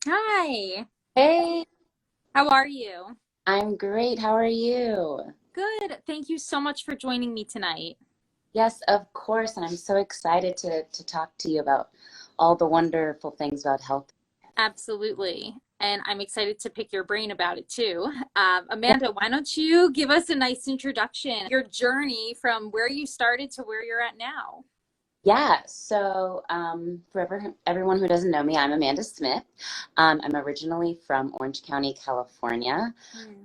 Hi, Hey, how are you? I'm great. How are you? Good. Thank you so much for joining me tonight. Yes, of course. And I'm so excited to talk to you about all the wonderful things about health. Absolutely. And I'm excited to pick your brain about it too. Yeah, Amanda, why don't you give us a nice introduction, your journey from where you started to where you're at now? yeah. Everyone who doesn't know me, I'm Amanda Smith. I'm originally from Orange County, California. Hmm.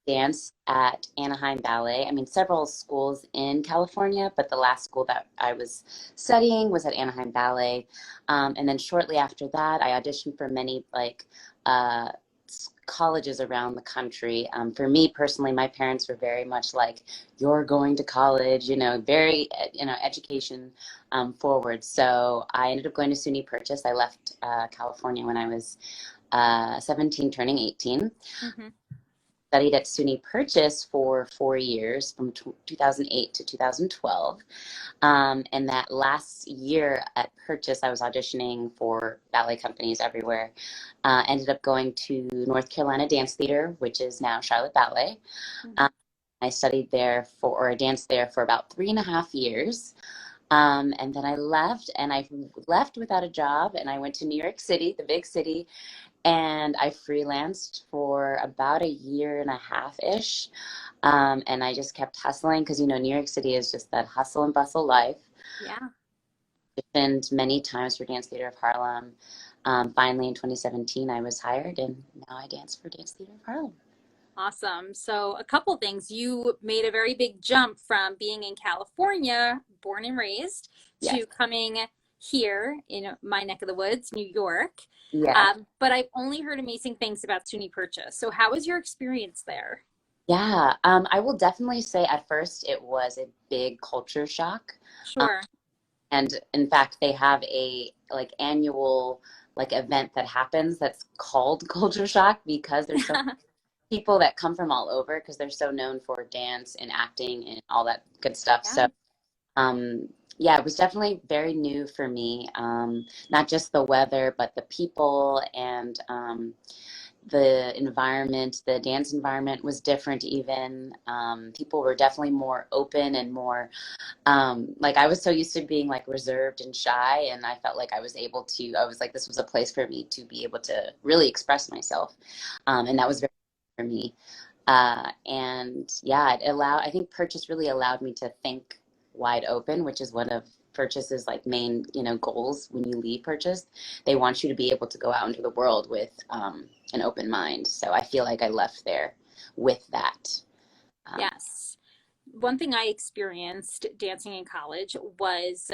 Danced at Anaheim Ballet. I mean, several schools in California, but the last school that I was studying was at Anaheim Ballet. And then shortly after that, I auditioned for many uh, colleges around the country. For me personally, my parents were very much like, "You're going to college," very education forward. So I ended up going to SUNY Purchase. I left California when I was 17, turning 18. Hmm. Studied at SUNY Purchase for 4 years from 2008 to 2012. And that last year at Purchase, I was auditioning for ballet companies everywhere. Ended up going to North Carolina Dance Theater, which is now Charlotte Ballet. Hmm. Um, I studied there or danced there for about 3.5 years. And then I left, and I left without a job, and I went to New York City, the big city, and I freelanced for about a year and a half ish. And I just kept hustling because, New York City is just that hustle and bustle life. Yeah, Auditioned many times for Dance Theater of Harlem. Finally, in 2017, I was hired, and now I dance for Dance Theater of Harlem. awesome. So, a couple things. You made a very big jump from being in California, born and raised, Yes, to coming here in my neck of the woods, New York. yes, But I've only heard amazing things about SUNY Purchase. So, how was your experience there? yeah. I will definitely say at first it was a big culture shock. Um, Sure. and in fact, they have a annual event that happens that's called Culture Shock because there's so people that come from all over because they're so known for dance and acting and all that good stuff. Yeah. Um, yeah, it was definitely very new for me. Not just the weather, but the people and the environment. The dance environment was different, even. People were definitely more open and more like I was so used to being like reserved and shy, and I felt like I was like, this was a place for me to be able to really express myself. And that was very for me. And yeah, I think Purchase really allowed me to think wide open, which is one of Purchase's main, goals when you leave Purchase. They want you to be able to go out into the world with an open mind. So I feel like I left there with that. Um, Yes. One thing I experienced dancing in college was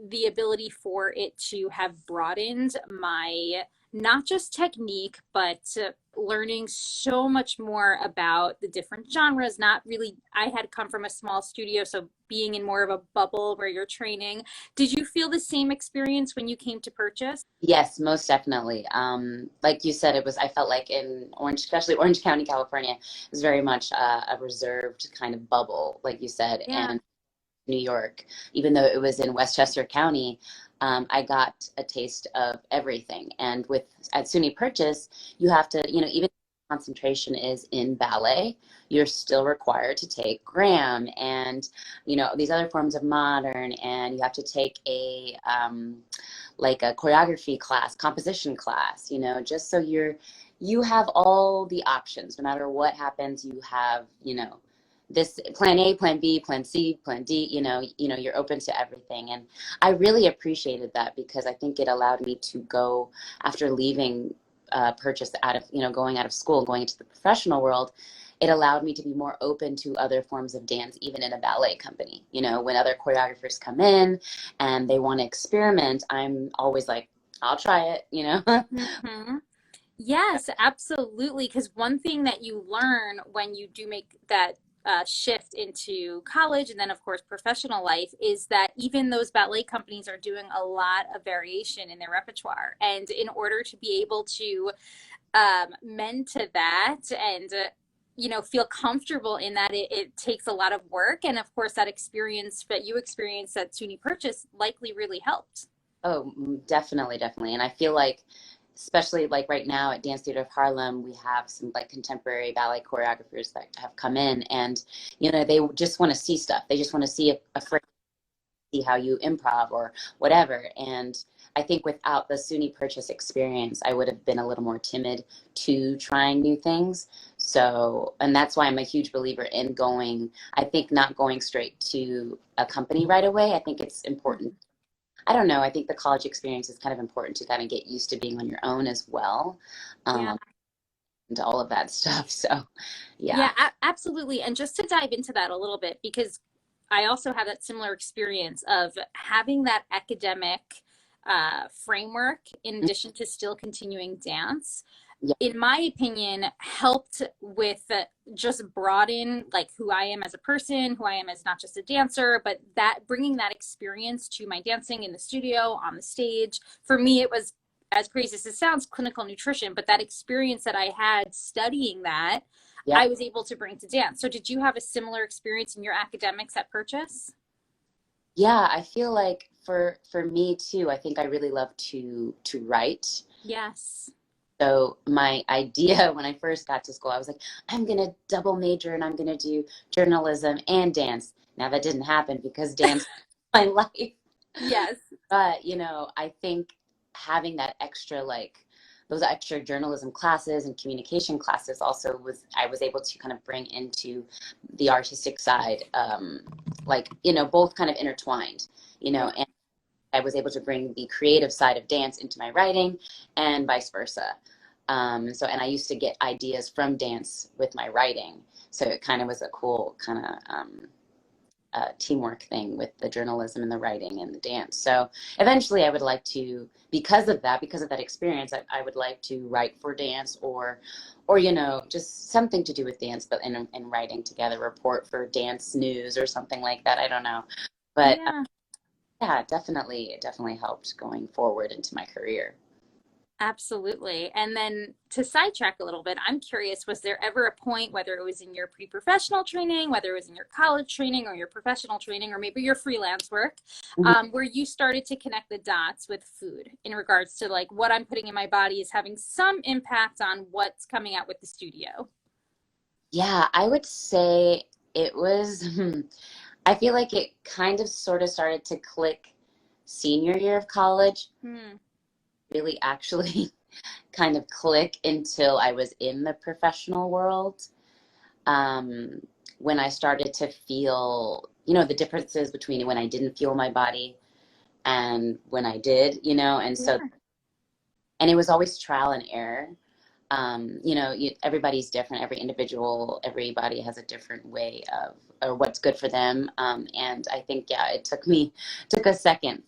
the ability for it to have broadened my not just technique, but learning so much more about the different genres. Not really, I had come from a small studio, so being in more of a bubble where you're training. Did you feel the same experience when you came to Purchase? Yes, most definitely. Like you said, I felt like in Orange, especially Orange County, California, it was very much a reserved kind of bubble, like you said. Yeah. And New York, even though it was in Westchester County, I got a taste of everything. And at SUNY Purchase, you have to, even concentration is in ballet, you're still required to take Graham and, these other forms of modern, and you have to take a choreography class, composition class, just so you have all the options. No matter what happens, you have, this plan A, plan B, plan C, plan D, you're open to everything. And I really appreciated that because I think it allowed me to go after leaving Purchase out of, going out of school and going into the professional world. It allowed me to be more open to other forms of dance, even in a ballet company. When other choreographers come in and they want to experiment, I'm always like, I'll try it. Hmm. Yes, absolutely. Because one thing that you learn when you do make that shift into college and then, of course, professional life is that even those ballet companies are doing a lot of variation in their repertoire. And in order to be able to mend to that and feel comfortable in that, it takes a lot of work. And of course, that experience that you experienced at SUNY Purchase likely really helped. Oh, definitely, definitely. And I feel like especially like right now at Dance Theater of Harlem, we have some like contemporary ballet choreographers that have come in, and they just want to see stuff. They just want to see a phrase, see how you improv or whatever. And I think without the SUNY Purchase experience, I would have been a little more timid to trying new things. So, and that's why I'm a huge believer in going, I think not going straight to a company right away. I think it's important. I don't know. I think the college experience is kind of important to kind of get used to being on your own as well, Yeah. um, and all of that stuff. So, yeah. Yeah, absolutely. And just to dive into that a little bit, because I also have that similar experience of having that academic framework in addition to still continuing dance, Yeah. in my opinion, helped with just broaden like who I am as a person, who I am as not just a dancer, but that bringing that experience to my dancing in the studio, on the stage. For me, it was, as crazy as it sounds, clinical nutrition, but that experience that I had studying that, I Yep. was able to bring to dance. So did you have a similar experience in your academics at Purchase? Yeah, I feel like for me too, I think I really love to write. Yes. So my idea when I first got to school, I was like, I'm gonna double major and I'm gonna do journalism and dance. Now that didn't happen because dance is my life. Yes. But, I think having that extra, like those extra journalism classes and communication classes also I was able to kind of bring into the artistic side, like, both kind of intertwined, Yeah. and I was able to bring the creative side of dance into my writing and vice versa. And I used to get ideas from dance with my writing. So it kind of was a cool kind of teamwork thing with the journalism and the writing and the dance. So eventually I would like to, because of that experience, I would like to write for dance or, just something to do with dance, but in writing together, report for dance news or something like that. I don't know. But Yeah. yeah, definitely, it definitely helped going forward into my career. Absolutely. And then to sidetrack a little bit, I'm curious, was there ever a point, whether it was in your pre-professional training, whether it was in your college training or your professional training, or maybe your freelance work, Mhm. where you started to connect the dots with food in regards to like what I'm putting in my body is having some impact on what's coming out with the studio? Yeah, I would say it was, I feel like it kind of sort of started to click senior year of college, Hmm. really actually kind of click until I was in the professional world. Um, when I started to feel, the differences between when I didn't feel my body and when I did, and so, Yeah. and it was always trial and error. Everybody's different. Everybody has a different way of, or what's good for them. And I think, yeah, it took a second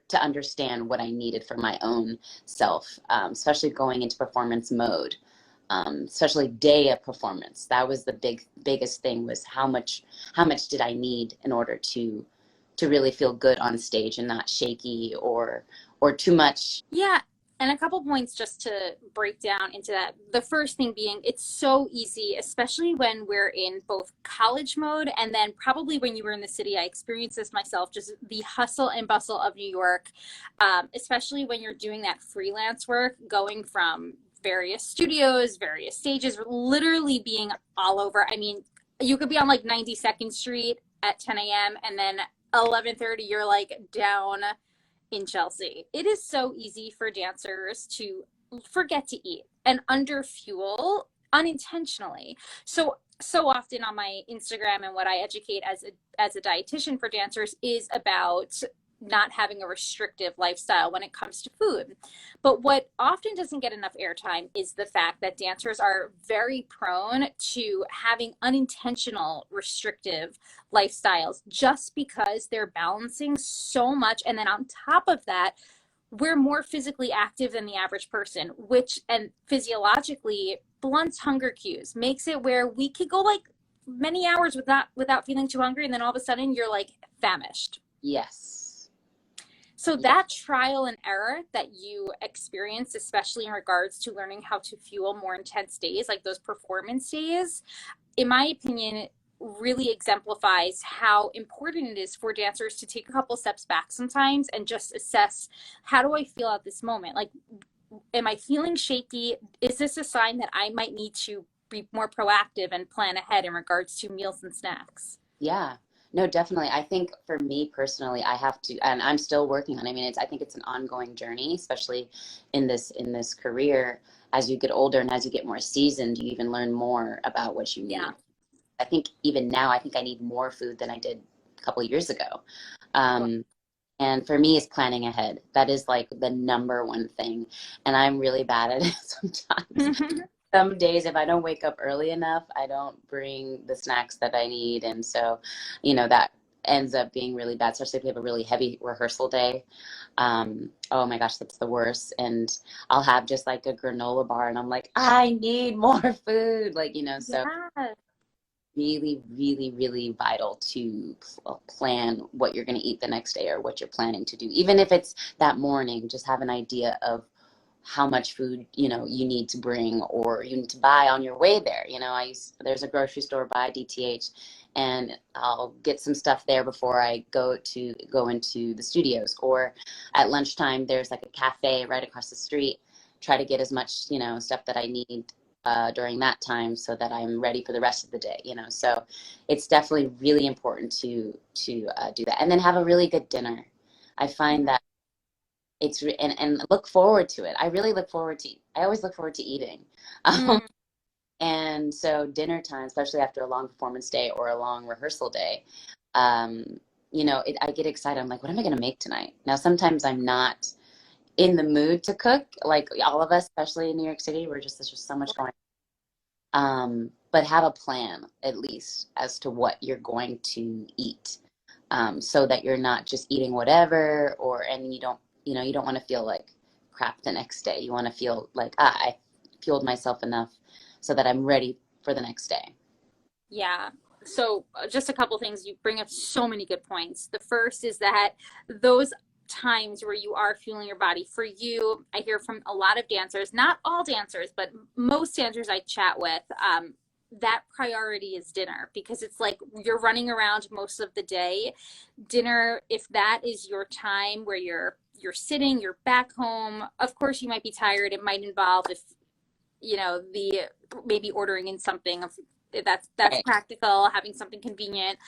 to understand what I needed for my own self, especially going into performance mode, especially day of performance. That was the biggest thing, was how much did I need in order to really feel good on stage and not shaky or too much. Yeah, and a couple points just to break down into that. The first thing being, it's so easy, especially when we're in both college mode and then probably when you were in the city. I experienced this myself, just the hustle and bustle of New York, especially when you're doing that freelance work, going from various studios, various stages, literally being all over. I mean, you could be on like 92nd Street at 10 a.m. and then 11:30 you're like down in Chelsea. It is so easy for dancers to forget to eat and underfuel unintentionally. So often on my Instagram and what I educate as a dietitian for dancers is about not having a restrictive lifestyle when it comes to food. But what often doesn't get enough airtime is the fact that dancers are very prone to having unintentional restrictive lifestyles just because they're balancing so much. And then on top of that, we're more physically active than the average person, which and physiologically blunts hunger cues, makes it where we could go like many hours without feeling too hungry, and then all of a sudden you're like famished. Yes. So Yeah. that trial and error that you experience, especially in regards to learning how to fuel more intense days, like those performance days, in my opinion, really exemplifies how important it is for dancers to take a couple steps back sometimes and just assess, how do I feel at this moment? Like, am I feeling shaky? Is this a sign that I might need to be more proactive and plan ahead in regards to meals and snacks? Yeah. No, definitely. I think for me personally, I have to, and I'm still working on it. I mean, I think it's an ongoing journey, especially in this career. As you get older and as you get more seasoned, you even learn more about what you Yeah. need. I think even now, I think I need more food than I did a couple of years ago. Um, and for me, it's planning ahead. That is like the number one thing. And I'm really bad at it sometimes. Some days, if I don't wake up early enough, I don't bring the snacks that I need. And so, that ends up being really bad, especially if we have a really heavy rehearsal day. Oh my gosh, that's the worst. And I'll have just like a granola bar and I'm like, I need more food. Like, so Yeah. really, really, really vital to plan what you're going to eat the next day or what you're planning to do. Even if it's that morning, just have an idea of how much food you need to bring or you need to buy on your way there. There's a grocery store by DTH, and I'll get some stuff there before I go into the studios. Or at lunchtime, there's like a cafe right across the street. Try to get as much stuff that I need during that time so that I'm ready for the rest of the day. So it's definitely really important to do that, and then have a really good dinner. I find that and look forward to it. I really look forward to. I always look forward to eating, Mm, and so dinner time, especially after a long performance day or a long rehearsal day, um, I get excited. I'm like, what am I going to make tonight? Now, sometimes I'm not in the mood to cook, like all of us, especially in New York City, there's just so much going but have a plan at least as to what you're going to eat, so that you're not just eating whatever, and you don't want to feel like crap the next day. You want to feel like, I fueled myself enough so that I'm ready for the next day. yeah. So, just a couple things. You bring up so many good points. The first is that those times where you are fueling your body, for you, I hear from a lot of dancers, not all dancers, but most dancers I chat with, that priority is dinner, because it's like you're running around most of the day. Dinner, if that is your time where you're sitting, you're back home, of course you might be tired. It might involve, if the maybe ordering in something, if that's Right. practical, having something convenient.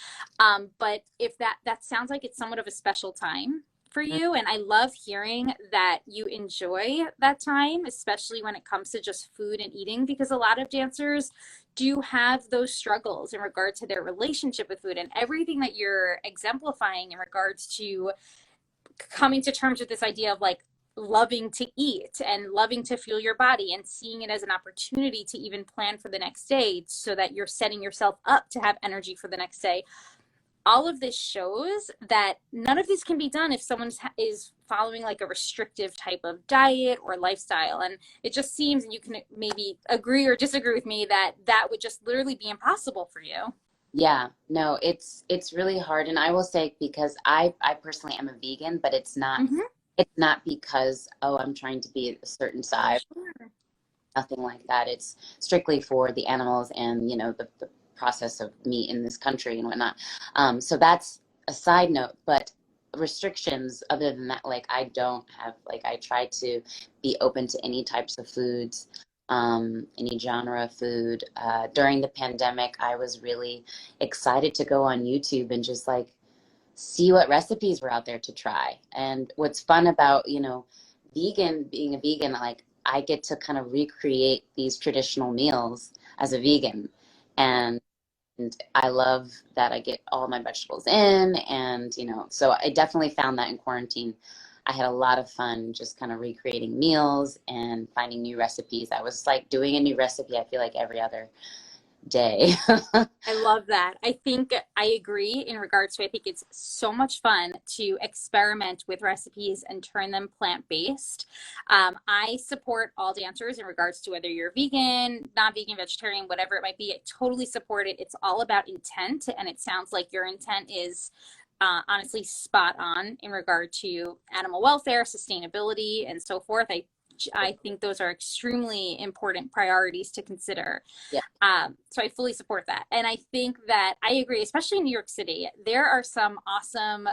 But if that sounds like it's somewhat of a special time for you, and I love hearing that you enjoy that time, especially when it comes to just food and eating, because a lot of dancers do have those struggles in regard to their relationship with food, and everything that you're exemplifying in regards to coming to terms with this idea of like loving to eat and loving to fuel your body and seeing it as an opportunity to even plan for the next day so that you're setting yourself up to have energy for the next day. All of this shows that none of this can be done if someone is following like a restrictive type of diet or lifestyle. And it just seems, and you can maybe agree or disagree with me, that that would just literally be impossible for you. Yeah, no, it's really hard, and I will say, because I personally am a vegan, but Mm-hmm. it's not because, oh, I'm trying to be a certain size. Sure. Nothing like that. It's strictly for the animals and the process of meat in this country and whatnot. So that's a side note, but restrictions other than that, like, I don't have, like, I try to be open to any types of foods, any genre of food. During the pandemic, I was really excited to go on YouTube and just like see what recipes were out there to try. And what's fun about, being a vegan, like, I get to kind of recreate these traditional meals as a vegan. And I love that I get all my vegetables in. And, so I definitely found that in quarantine, I had a lot of fun just kind of recreating meals and finding new recipes. I was like doing a new recipe, I feel like every other day. I love that. I think I agree in regards to, I think it's so much fun to experiment with recipes and turn them plant-based. I support all dancers in regards to whether you're vegan, not vegan, vegetarian, whatever it might be. I totally support it. It's all about intent, and it sounds like your intent is honestly spot on in regard to animal welfare, sustainability, and so forth. I think those are extremely important priorities to consider. Yeah. So I fully support that. And I think that I agree, especially in New York City, there are some awesome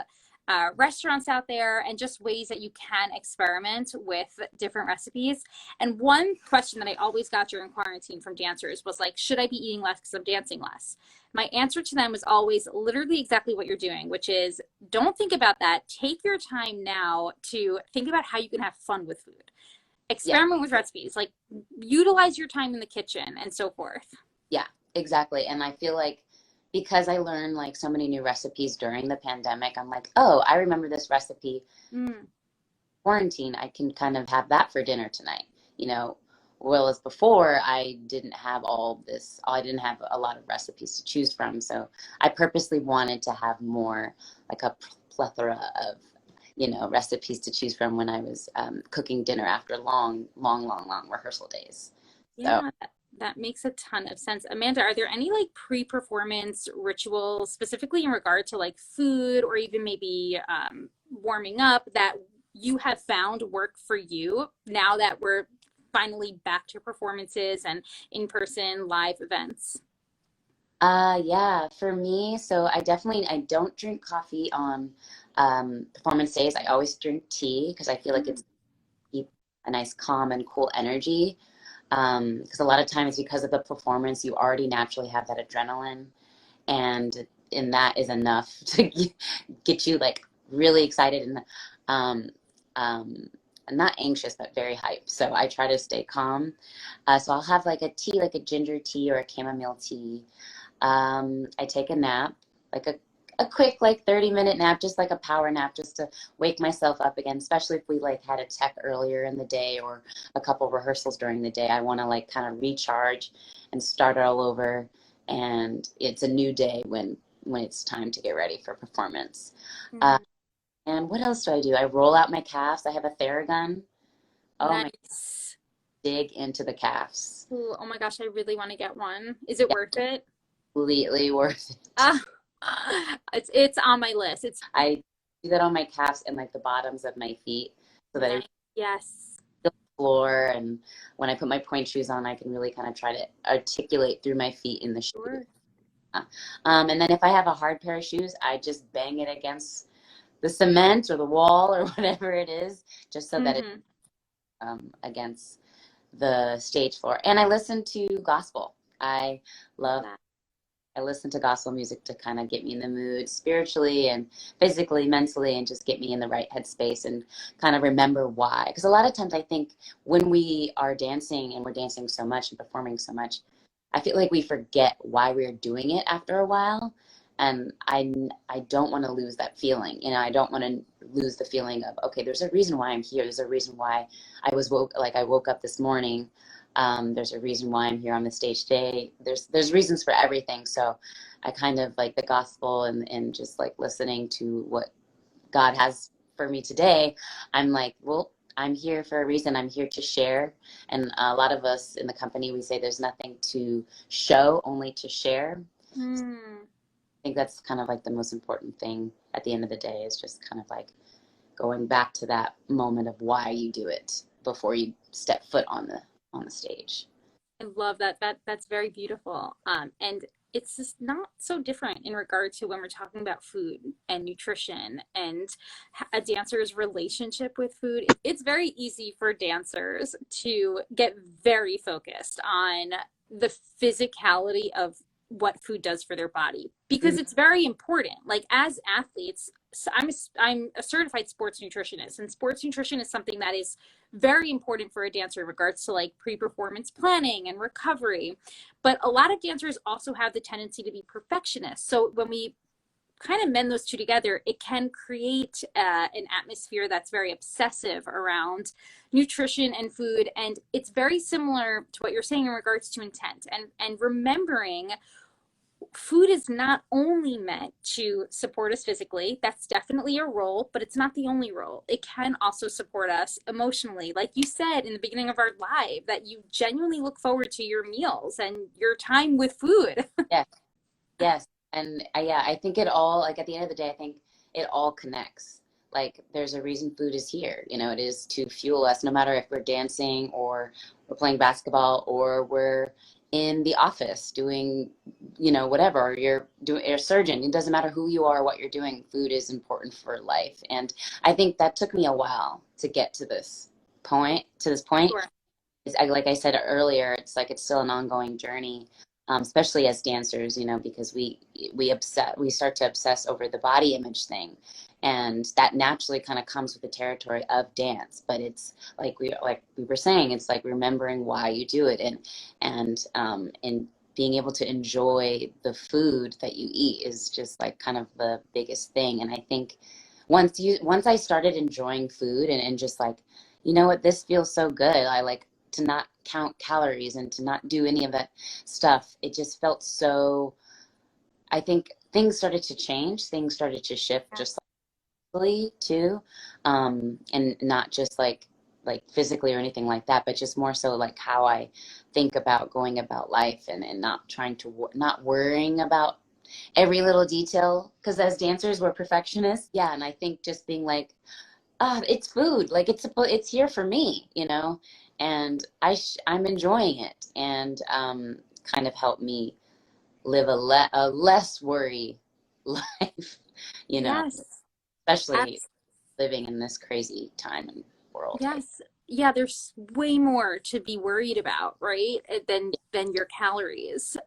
restaurants out there and just ways that you can experiment with different recipes. And one question that I always got during quarantine from dancers was like, should I be eating less because I'm dancing less? My answer to them was always literally exactly what you're doing, which is don't think about that. Take your time now to think about how you can have fun with food. Yeah. Experiment with recipes, like utilize your time in the kitchen and so forth. Yeah, exactly. And I feel like because I learned like so many new recipes during the pandemic, I'm like, oh, I remember this recipe. Mm. Quarantine, I can kind of have that for dinner tonight, you know. Whereas before, I didn't have all this, I didn't have a lot of recipes to choose from. So I purposely wanted to have more, like a plethora of, you know, recipes to choose from when I was cooking dinner after long rehearsal days. So, Yeah, that makes a ton of sense. Amanda, are there any like pre-performance rituals specifically in regard to like food or even maybe warming up that you have found work for you now that we're finally back to performances and in-person live events? yeah, for me, so I don't drink coffee on performance days. I always drink tea because I feel like Mm. it's keep a nice calm and cool energy. Because a lot of times because of the performance, you already naturally have that adrenaline, and that is enough to get you like really excited and um, um, not anxious, but very hyped. So I try to stay calm. So I'll have like a tea, like a ginger tea or a chamomile tea. I take a nap, like a quick like 30-minute nap, just like a power nap, just to wake myself up again, especially if we like had a tech earlier in the day or a couple rehearsals during the day. I want to like kind of recharge and start all over. And it's a new day when it's time to get ready for performance. Uh, Mm. and what else do I do? I roll out my calves. I have a Theragun. Oh my, Nice. dig into the calves. Ooh, oh my gosh, I really want to get one. Is it Yeah, worth it? completely worth it. Ah, it's on my list. It's I do that on my calves and like the bottoms of my feet so that I nice. Yes. feel the floor. And when I put my point shoes on, I can really kind of try to articulate through my feet in the shoes. Sure. And then if I have a hard pair of shoes, I just bang it against the cement or the wall or whatever it is, just so that it's Hmm. against the stage floor. And I listen to gospel. I Love love that. I listen to gospel music to kind of get me in the mood spiritually and physically, mentally, and just get me in the right headspace and kind of remember why. Because a lot of times I think when we are dancing and we're dancing so much and performing so much, I feel like we forget why we're doing it after a while. And I don't want to lose that feeling. You know, I don't want to lose the feeling of, okay, there's a reason why I'm here. There's a reason why I woke up this morning. There's a reason why I'm here on the stage today. There's reasons for everything. So I kind of like the gospel and just like listening to what God has for me today. I'm like, well, I'm here for a reason. I'm here to share. And a lot of us in the company, we say there's nothing to show, only to share. Mm. I think that's kind of like the most important thing at the end of the day is just kind of like going back to that moment of why you do it before you step foot on the stage. I love that. That's very beautiful. And it's just not so different in regard to when we're talking about food and nutrition and a dancer's relationship with food. It's very easy for dancers to get very focused on the physicality of what food does for their body because Mhm. it's very important. Like as athletes, so I'm a certified sports nutritionist, and sports nutrition is something that is very important for a dancer in regards to like pre-performance planning and recovery. But a lot of dancers also have the tendency to be perfectionists. So when we kind of mend those two together, it can create an atmosphere that's very obsessive around nutrition and food. And it's very similar to what you're saying in regards to intent and remembering food is not only meant to support us physically. That's definitely a role, but it's not the only role. It can also support us emotionally. Like you said in the beginning of our live, that you genuinely look forward to your meals and your time with food. Yes, yes. And yeah, I think it all, like at the end of the day, I think it all connects. like there's a reason food is here. You know, it is to fuel us, no matter if we're dancing or we're playing basketball or we're in the office doing, you know, whatever, or you're a surgeon. It doesn't matter who you are, what you're doing. Food is important for life. And I think that took me a while to get to this point. Sure. Like I said earlier, it's like it's still an ongoing journey, especially as dancers, you know, because we start to obsess over the body image thing, and that naturally kind of comes with the territory of dance. But it's like we were saying, it's like remembering why you do it, and being able to enjoy the food that you eat is just like kind of the biggest thing. And I think once I started enjoying food and just like, you know what, this feels so good. I like to not count calories and to not do any of that stuff. It just felt so, I think things started to change, things started to shift Yeah. just like too. And not just like physically or anything like that, but just more so like how I think about going about life, and not trying to not worrying about every little detail, because as dancers we're perfectionists. Yeah, and I think just being like, it's food. Like it's here for me, you know, and I'm enjoying it, and kind of helped me live a less worry life, you know, Yes. especially Abs- living in this crazy time and world. yes. Yeah, there's way more to be worried about, right? Yeah. Than your calories.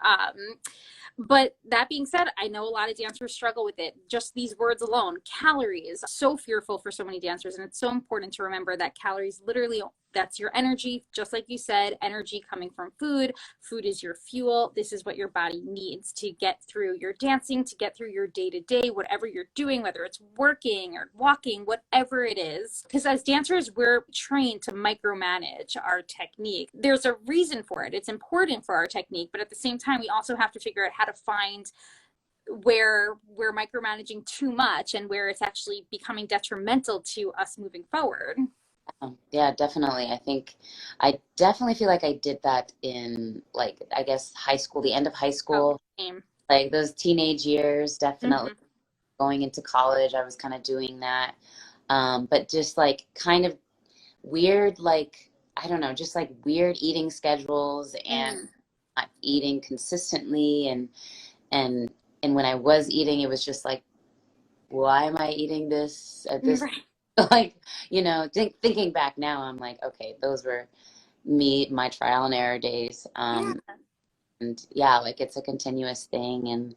But that being said, I know a lot of dancers struggle with it. Just these words alone, calories, so fearful for so many dancers. And it's so important to remember that calories literally, that's your energy. Just like you said, energy coming from food. Food is your fuel. This is what your body needs to get through your dancing, to get through your day to day, whatever you're doing, whether it's working or walking, whatever it is. Because as dancers, we're trained to micromanage our technique. There's a reason for it. It's important for our technique, but at the same time, we also have to figure out how to find where we're micromanaging too much and where it's actually becoming detrimental to us moving forward. Yeah, definitely. I definitely feel like I did that in, like, I guess high school, the end of high Oh, school, same. like those teenage years, definitely Mm-hmm. going into college, I was kind of doing that. But just like kind of weird, like, I don't know, just like weird eating schedules and Mm. not eating consistently. And, and when I was eating, it was just like, why am I eating this at this, Right. like, you know, thinking back now, I'm like, okay, those were my trial and error days. Yeah, And yeah, like it's a continuous thing. And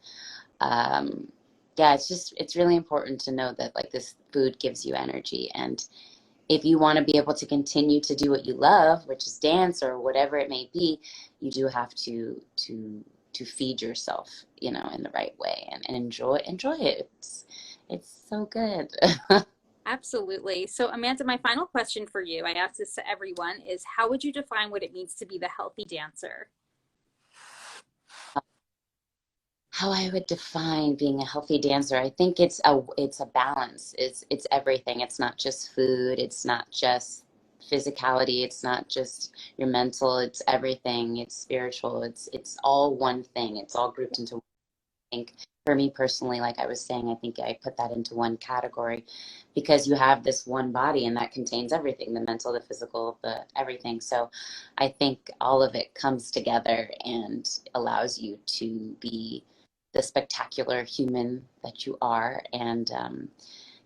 yeah, it's really important to know that like this food gives you energy. And if you want to be able to continue to do what you love, which is dance or whatever it may be, you do have to feed yourself, you know, in the right way, and enjoy it. It's so good. absolutely. So, Amanda, my final question for you, I ask this to everyone, is how would you define what it means to be the healthy dancer? How I would define being a healthy dancer, I think it's a balance. It's everything. It's not just food. It's not just physicality. It's not just your mental. It's everything. It's spiritual. It's all one thing. It's all grouped into, I think, for me personally, like I was saying, I think I put that into one category because you have this one body and that contains everything, the mental, the physical, the everything. So I think all of it comes together and allows you to be the spectacular human that you are. And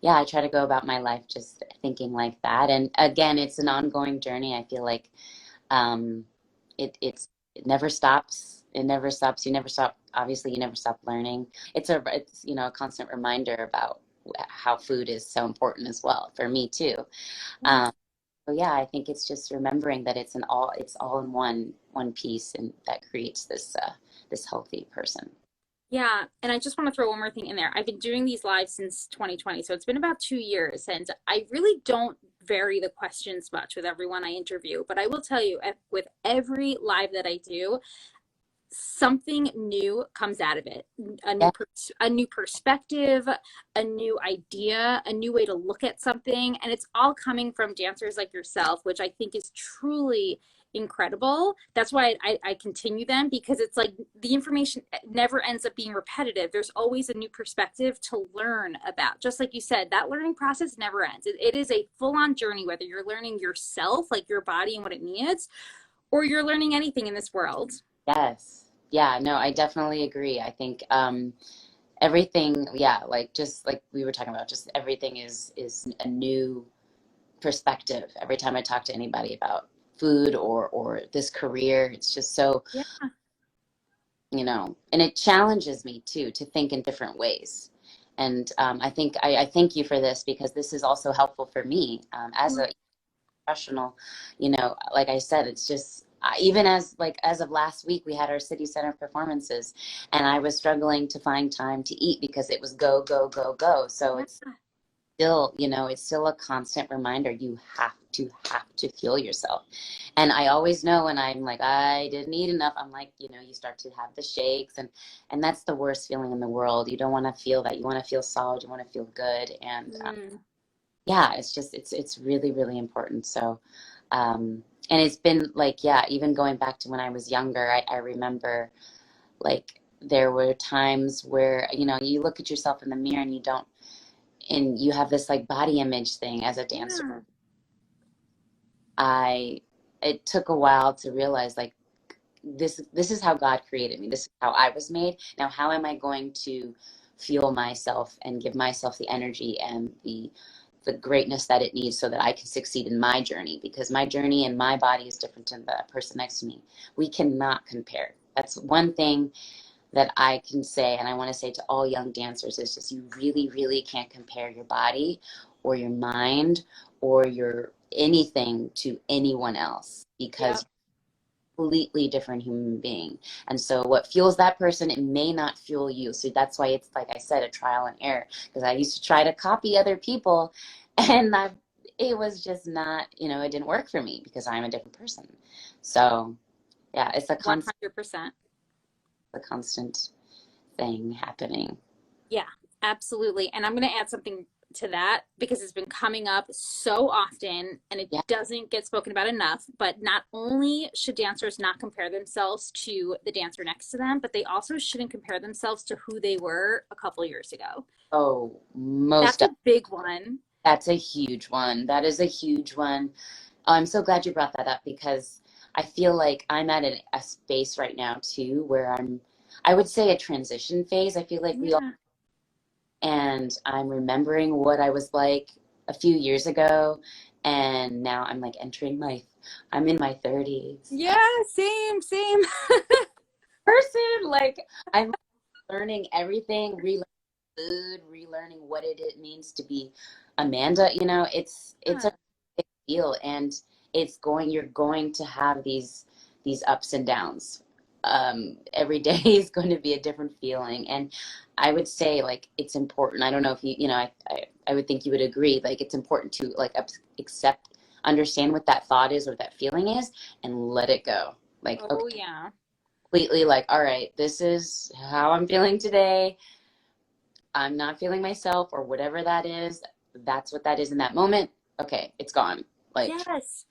yeah, I try to go about my life just thinking like that. And again, it's an ongoing journey. I feel like um, it never stops. It never stops. You never stop. Obviously, you never stop learning. It's you know, a constant reminder about how food is so important as well for me too. Um, so yeah, I think it's just remembering that it's all in one piece, and that creates this healthy person. Yeah, and I just want to throw one more thing in there. I've been doing these lives since 2020, so it's been about 2 years, and I really don't vary the questions much with everyone I interview. But I will tell you, with every live that I do, something new comes out of it. Yeah, A new perspective, a new idea, a new way to look at something, and it's all coming from dancers like yourself, which I think is truly incredible. That's why I continue them, because it's like the information never ends up being repetitive. There's always a new perspective to learn about. Just like you said, that learning process never ends. It is a full-on journey, whether you're learning yourself, like your body and what it needs, or you're learning anything in this world. Yes. Yeah, no, I definitely agree. I think everything, yeah, like just like we were talking about, just everything is a new perspective every time I talk to anybody about food or this career. It's just so, Yeah. and it challenges me too to think in different ways. And I think I thank you for this because this is also helpful for me as a professional. Like I said, it's just even as of last week, we had our city center performances, and I was struggling to find time to eat because it was go go go go. So Yeah. it's still a constant reminder. You have to fuel yourself. And I always know when I'm like, I didn't eat enough, I'm like, you start to have the shakes, and that's the worst feeling in the world. You don't want to feel that. You want to feel solid. You want to feel good. And Mm. yeah, it's really, really important. So, and it's been like, yeah, even going back to when I was younger, I remember like there were times where, you look at yourself in the mirror and you have this like body image thing as a dancer. Yeah. It took a while to realize like this is how God created me. This is how I was made. Now, how am I going to fuel myself and give myself the energy and the greatness that it needs so that I can succeed in my journey? Because my journey and my body is different than the person next to me. We cannot compare. That's one thing that I can say, and I want to say to all young dancers, is just you really, really can't compare your body or your mind or your anything to anyone else because Yep. completely different human being. And so what fuels that person, it may not fuel you. So that's why it's, like I said, a trial and error, because I used to try to copy other people and it was just not, it didn't work for me because I'm a different person. So yeah, it's $100%. a constant thing happening. Yeah, absolutely. And I'm going to add something to that because it's been coming up so often and it Yeah. doesn't get spoken about enough. But not only should dancers not compare themselves to the dancer next to them, but they also shouldn't compare themselves to who they were a couple years ago. Oh, That's most a big one. that's a huge one. That is a huge one. Oh, I'm so glad you brought that up because I feel like I'm at a space right now too where I would say a transition phase. I feel like we all, Yeah. and I'm remembering what I was like a few years ago, and now I'm in my 30s. Yeah, same, same. Person, like I'm learning everything, relearning food, relearning what it means to be Amanda. It's a big deal, and you're going to have these ups and downs. Every day is going to be a different feeling, and I would say like it's important. I don't know if I would think you would agree. Like it's important to like accept, understand what that thought is or that feeling is, and let it go. Like Oh, okay, yeah. completely like all right, this is how I'm feeling today. I'm not feeling myself or whatever that is. That's what that is in that moment. Okay, it's gone. Like, Yes.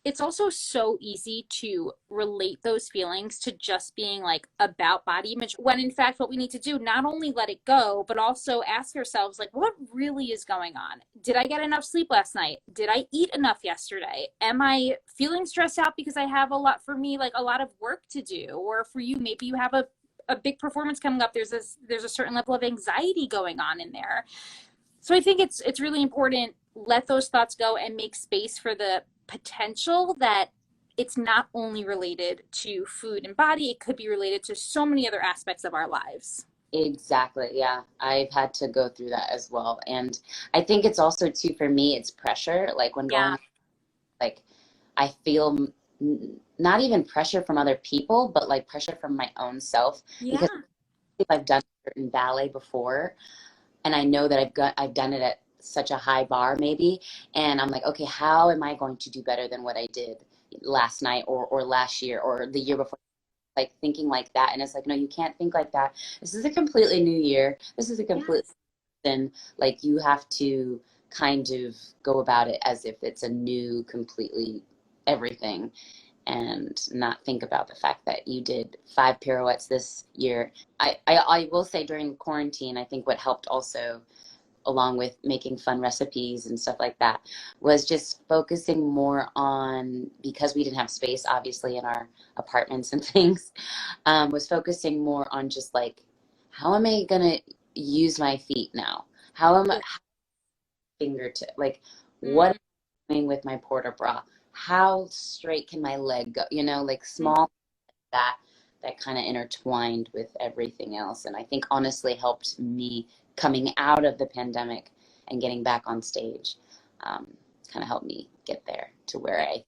It's also so easy to relate those feelings to just being like about body image when in fact what we need to do, not only let it go but also ask ourselves like what really is going on. Did I get enough sleep last night? Did I eat enough yesterday? Am I feeling stressed out because I have a lot, for me, like a lot of work to do? Or for you, maybe you have a big performance coming up. There's a certain level of anxiety going on in there. So I think it's really important, let those thoughts go and make space for the potential that it's not only related to food and body, it could be related to so many other aspects of our lives. exactly. Yeah. I've had to go through that as well. And I think it's also, too, for me, it's pressure. Like, when Yeah. going, like, I feel not even pressure from other people, but like pressure from my own self. Because Yeah. if I've done certain ballet before, and I know that I've done it at such a high bar maybe, and I'm like, okay, how am I going to do better than what I did last night or last year or the year before? Like thinking like that, and it's like, no, you can't think like that. This is a completely new year. This is a complete Yes. then like you have to kind of go about it as if it's a new completely everything. and not think about the fact that you did 5 pirouettes this year. I will say during quarantine, I think what helped also, along with making fun recipes and stuff like that, was just focusing more on, because we didn't have space obviously in our apartments and things, was focusing more on just like, how am I gonna use my feet now? How am I Yeah. fingertip, like what am Mm, I doing with my port bra? How straight can my leg go? You know, like mm. small, that kind of intertwined with everything else, and I think honestly helped me coming out of the pandemic and getting back on stage. um, Kind of helped me get there to where I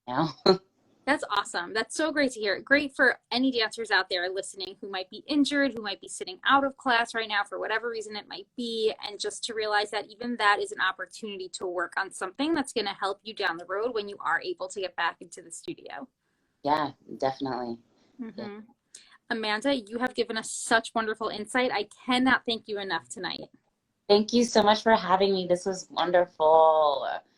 am now. That's awesome. That's so great to hear. Great for any dancers out there listening who might be injured, who might be sitting out of class right now for whatever reason it might be, and just to realize that even that is an opportunity to work on something that's going to help you down the road when you are able to get back into the studio. Yeah, definitely. Yeah. Hmm. Amanda, you have given us such wonderful insight. I cannot thank you enough tonight. Thank you so much for having me. This was wonderful.